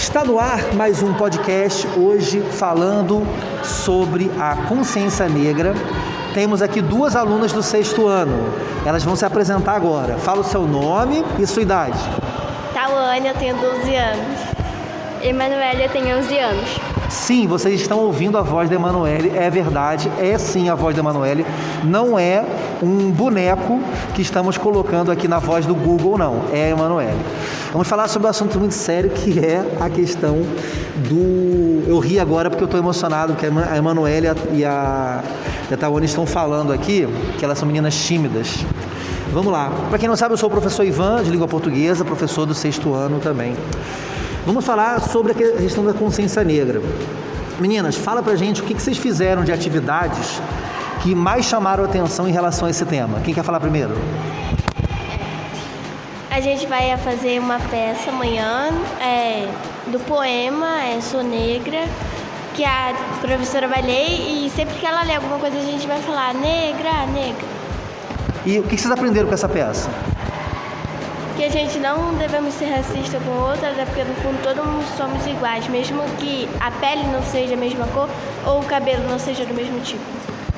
Está no ar mais um podcast, hoje falando sobre a consciência negra. Temos aqui duas alunas do 6º ano, elas vão se apresentar agora. Fala o seu nome e sua idade. Tawane, eu tenho 12 anos. Emanuele, eu tenho 11 anos. Sim, vocês estão ouvindo a voz da Emanuele, é verdade, é sim a voz da Emanuele, não é um boneco que estamos colocando aqui na voz do Google, não, é a Emanuele. Vamos falar sobre um assunto muito sério, que é a questão do... Eu ri agora porque eu estou emocionado, porque a Emanuele e a Tawane estão falando aqui, que elas são meninas tímidas. Vamos lá, para quem não sabe, eu sou o professor Ivan, de língua portuguesa, professor do 6º ano também. Vamos falar sobre a questão da consciência negra. Meninas, fala pra gente o que vocês fizeram de atividades que mais chamaram a atenção em relação a esse tema. Quem quer falar primeiro? A gente vai fazer uma peça amanhã do poema Sou Negra, que a professora vai ler e sempre que ela lê alguma coisa a gente vai falar negra, negra. E o que vocês aprenderam com essa peça? Que a gente não devemos ser racista com outras, porque no fundo todos somos iguais, mesmo que a pele não seja a mesma cor ou o cabelo não seja do mesmo tipo.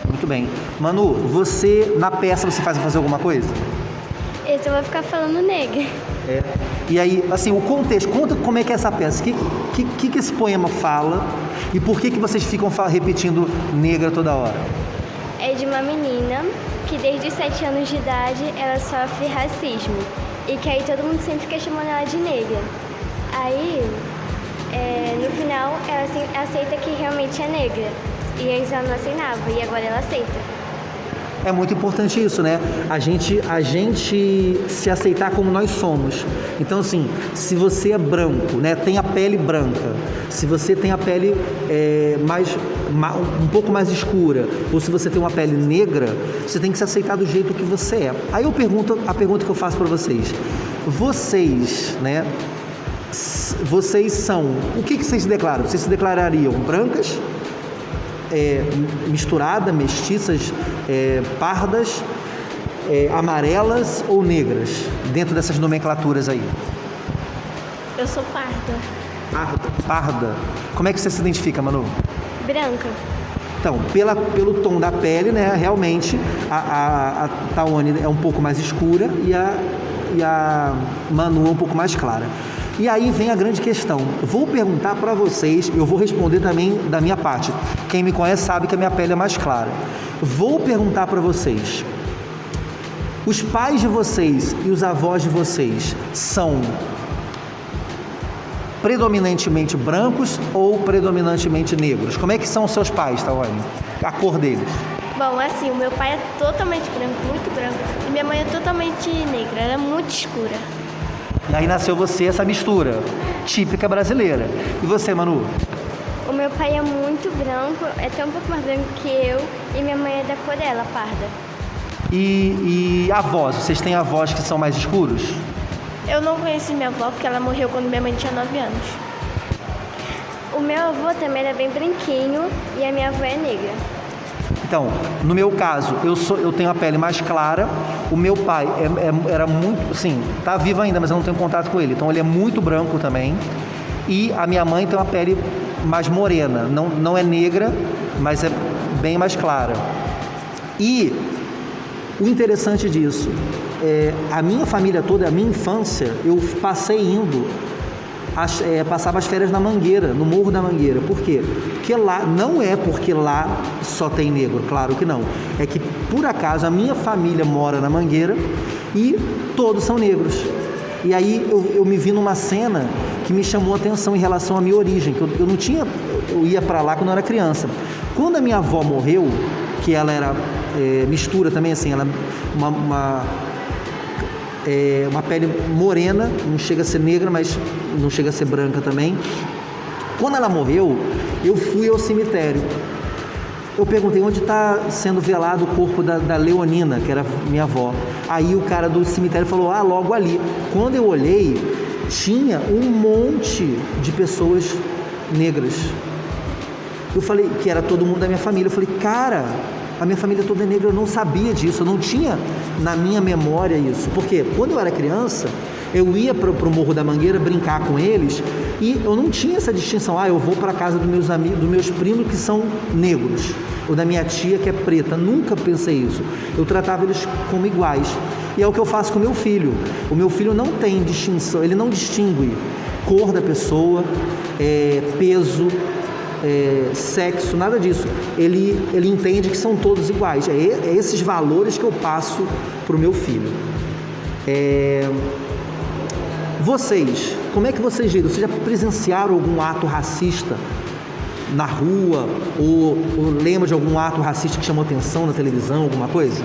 Muito bem. Manu, você, na peça, você faz alguma coisa? Esse eu vou ficar falando negra. É. E aí, assim, o contexto, conta como é que é essa peça, o que esse poema fala e por que vocês ficam repetindo negra toda hora? É de uma menina que desde os 7 anos de idade ela sofre racismo. E que aí todo mundo sempre fica chamando ela de negra. Aí, no final, ela aceita que realmente é negra. E antes ela não aceitava, e agora ela aceita. É muito importante isso, né? A gente se aceitar como nós somos. Então, assim, se você é branco, né, tem a pele branca, se você tem a pele um pouco mais escura, ou se você tem uma pele negra, você tem que se aceitar do jeito que você é. Aí a pergunta que eu faço para vocês: vocês, né? Vocês são... O que vocês se declaram? Vocês se declarariam brancas? Misturada, mestiças, pardas, amarelas ou negras, dentro dessas nomenclaturas aí? Eu sou parda. Parda. Como é que você se identifica, Manu? Branca. Então, pelo tom da pele, né, realmente a Tawane é um pouco mais escura e a Manu é um pouco mais clara. E aí vem a grande questão. Vou perguntar para vocês, eu vou responder também da minha parte. Quem me conhece sabe que a minha pele é mais clara. Vou perguntar para vocês: os pais de vocês e os avós de vocês são predominantemente brancos ou predominantemente negros? Como é que são os seus pais, Tawane? A cor deles? Bom, assim, o meu pai é totalmente branco, muito branco. E minha mãe é totalmente negra, ela é muito escura. E aí nasceu você, essa mistura típica brasileira. E você, Manu? O meu pai é muito branco, é até um pouco mais branco que eu, e minha mãe é da cor dela, parda. E avós? Vocês têm avós que são mais escuros? Eu não conheci minha avó porque ela morreu quando minha mãe tinha 9 anos. O meu avô também era bem branquinho e a minha avó é negra. Então, no meu caso, eu tenho a pele mais clara. O meu pai era muito, sim, tá vivo ainda, mas eu não tenho contato com ele. Então ele é muito branco também. E a minha mãe tem uma pele mais morena, não é negra, mas é bem mais clara. E o interessante disso a minha família toda, a minha infância, eu passei passava as férias na Mangueira, no Morro da Mangueira. Por quê? Porque lá, não é porque lá só tem negro, claro que não. É que, por acaso, a minha família mora na Mangueira e todos são negros. E aí eu me vi numa cena que me chamou a atenção em relação à minha origem, que eu ia para lá quando eu era criança. Quando a minha avó morreu, que ela era mistura também, assim, ela uma pele morena, não chega a ser negra, mas não chega a ser branca também. Quando ela morreu, eu fui ao cemitério. Eu perguntei onde está sendo velado o corpo da Leonina, que era minha avó. Aí o cara do cemitério falou: logo ali. Quando eu olhei, tinha um monte de pessoas negras. Eu falei que era todo mundo da minha família. Eu falei: cara, a minha família toda é negra, eu não sabia disso, eu não tinha na minha memória isso. Porque quando eu era criança, Eu ia para o Morro da Mangueira brincar com eles e eu não tinha essa distinção. Eu vou para a casa dos meus amigos, dos meus primos que são negros, ou da minha tia que é preta. Nunca pensei isso. Eu tratava eles como iguais. E é o que eu faço com o meu filho. O meu filho não tem distinção, ele não distingue cor da pessoa, peso, sexo, nada disso. Ele entende que são todos iguais. É esses valores que eu passo para o meu filho. Vocês, como é que vocês viram? Vocês já presenciaram algum ato racista na rua? Ou lembra de algum ato racista que chamou atenção na televisão, alguma coisa?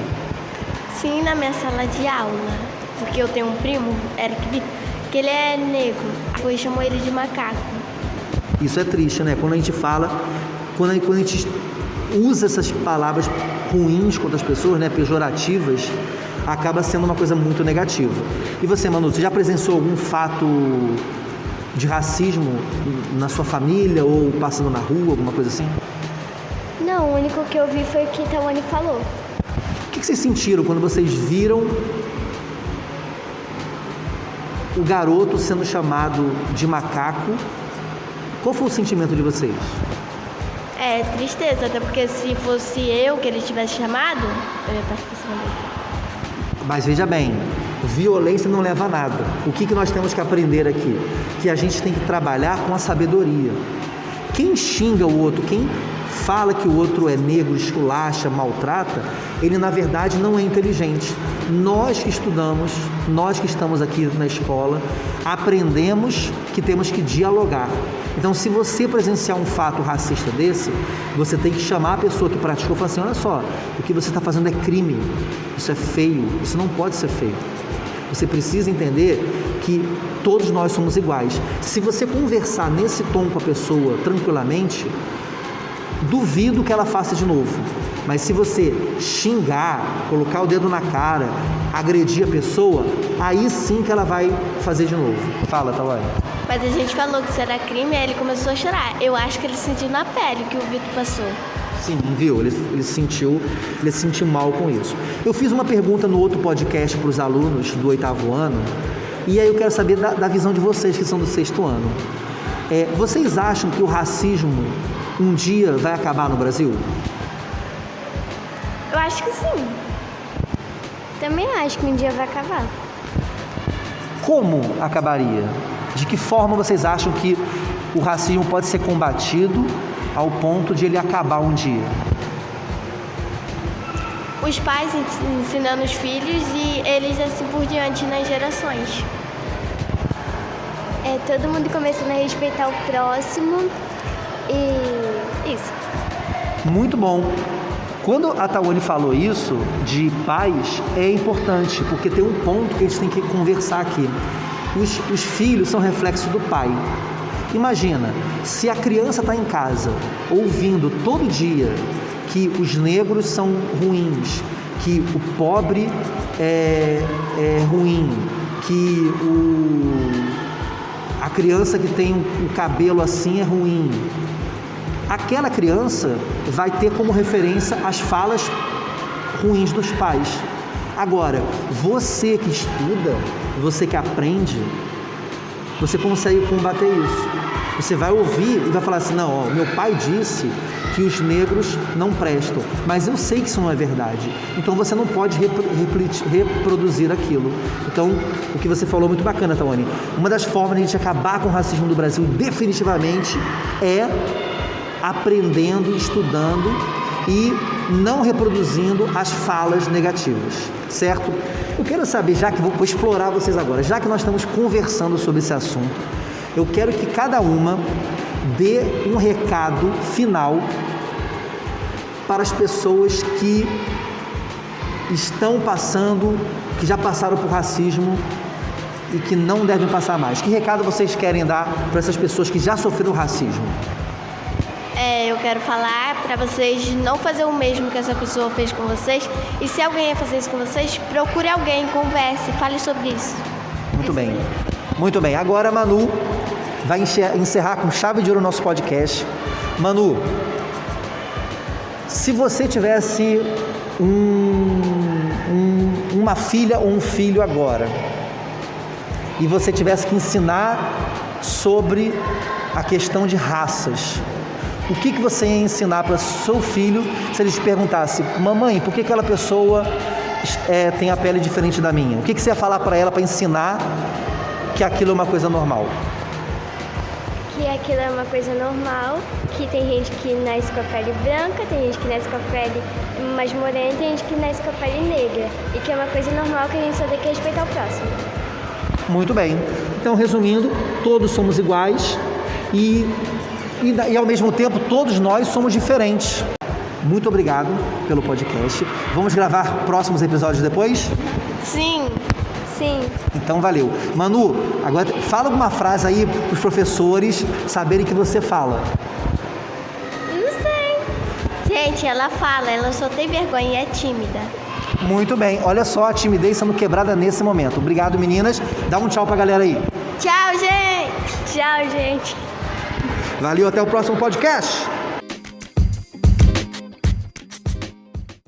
Sim, na minha sala de aula. Porque eu tenho um primo, Eric Vitor, que ele é negro. Depois chamou ele de macaco. Isso é triste, né? Quando a gente fala, quando a gente usa essas palavras ruins contra as pessoas, né? Pejorativas, acaba sendo uma coisa muito negativa. E você, Manu, você já presenciou algum fato de racismo na sua família ou passando na rua, alguma coisa assim? Não, o único que eu vi foi o que Tawane falou. O que vocês sentiram quando vocês viram o garoto sendo chamado de macaco? Qual foi o sentimento de vocês? Tristeza, até porque se fosse eu que ele tivesse chamado, eu ia estar participando dele. Mas veja bem, violência não leva a nada. O que nós temos que aprender aqui? Que a gente tem que trabalhar com a sabedoria. Quem xinga o outro, quem fala que o outro é negro, esculacha, maltrata, ele na verdade não é inteligente. Nós que estudamos, nós que estamos aqui na escola, aprendemos que temos que dialogar. Então, se você presenciar um fato racista desse, você tem que chamar a pessoa que praticou e falar assim: olha só, o que você está fazendo é crime, isso é feio, isso não pode ser feio. Você precisa entender que todos nós somos iguais. Se você conversar nesse tom com a pessoa tranquilamente, duvido que ela faça de novo. Mas se você xingar, colocar o dedo na cara, agredir a pessoa, aí sim que ela vai fazer de novo. Fala, Tawane. Mas a gente falou que isso era crime, aí ele começou a chorar. Eu acho que ele sentiu na pele o que o Vitor passou. Sim, viu? Ele sentiu mal com isso. Eu fiz uma pergunta no outro podcast para os alunos do 8º ano, e aí eu quero saber da visão de vocês que são do 6º ano. Vocês acham que o racismo um dia vai acabar no Brasil? Eu acho que sim. Também acho que um dia vai acabar. Como acabaria? De que forma vocês acham que o racismo pode ser combatido ao ponto de ele acabar um dia? Os pais ensinando os filhos e eles assim por diante nas gerações. Todo mundo começando a respeitar o próximo e isso. Muito bom. Quando a Tawane falou isso de pais, é importante, porque tem um ponto que a gente tem que conversar aqui. Os filhos são reflexo do pai. Imagina, se a criança está em casa ouvindo todo dia que os negros são ruins, que o pobre é ruim, que a criança que tem o cabelo assim é ruim, aquela criança vai ter como referência as falas ruins dos pais. Agora, você que estuda, você que aprende, você consegue combater isso. Você vai ouvir e vai falar assim: não, meu pai disse que os negros não prestam, mas eu sei que isso não é verdade. Então você não pode reproduzir aquilo. Então, o que você falou é muito bacana, Tawane. Uma das formas de a gente acabar com o racismo do Brasil definitivamente é aprendendo, estudando e não reproduzindo as falas negativas, certo? Eu quero saber, já que vou explorar vocês agora, já que nós estamos conversando sobre esse assunto, eu quero que cada uma dê um recado final para as pessoas que estão passando, que já passaram por racismo e que não devem passar mais. Que recado vocês querem dar para essas pessoas que já sofreram racismo? Eu quero falar para vocês não fazer o mesmo que essa pessoa fez com vocês. E se alguém ia fazer isso com vocês, procure alguém, converse, fale sobre isso. Muito bem. Muito bem. Agora a Manu vai encerrar com chave de ouro o nosso podcast. Manu, se você tivesse uma filha ou um filho agora, e você tivesse que ensinar sobre a questão de raças, o que você ia ensinar para seu filho se ele te perguntasse: mamãe, por que aquela pessoa tem a pele diferente da minha? O que você ia falar para ela para ensinar que aquilo é uma coisa normal? Que aquilo é uma coisa normal, que tem gente que nasce com a pele branca, tem gente que nasce com a pele mais morena, tem gente que nasce com a pele negra. E que é uma coisa normal, que a gente só tem que respeitar o próximo. Muito bem. Então, resumindo, todos somos iguais e ao mesmo tempo todos nós somos diferentes. Muito obrigado pelo podcast. Vamos gravar próximos episódios depois? Sim. Sim. Então valeu. Manu, agora fala alguma frase aí para os professores saberem que você fala. Não sei. Gente, ela fala, ela só tem vergonha e é tímida. Muito bem. Olha só a timidez sendo quebrada nesse momento. Obrigado, meninas. Dá um tchau pra galera aí. Tchau, gente. Tchau, gente. Valeu, até o próximo podcast.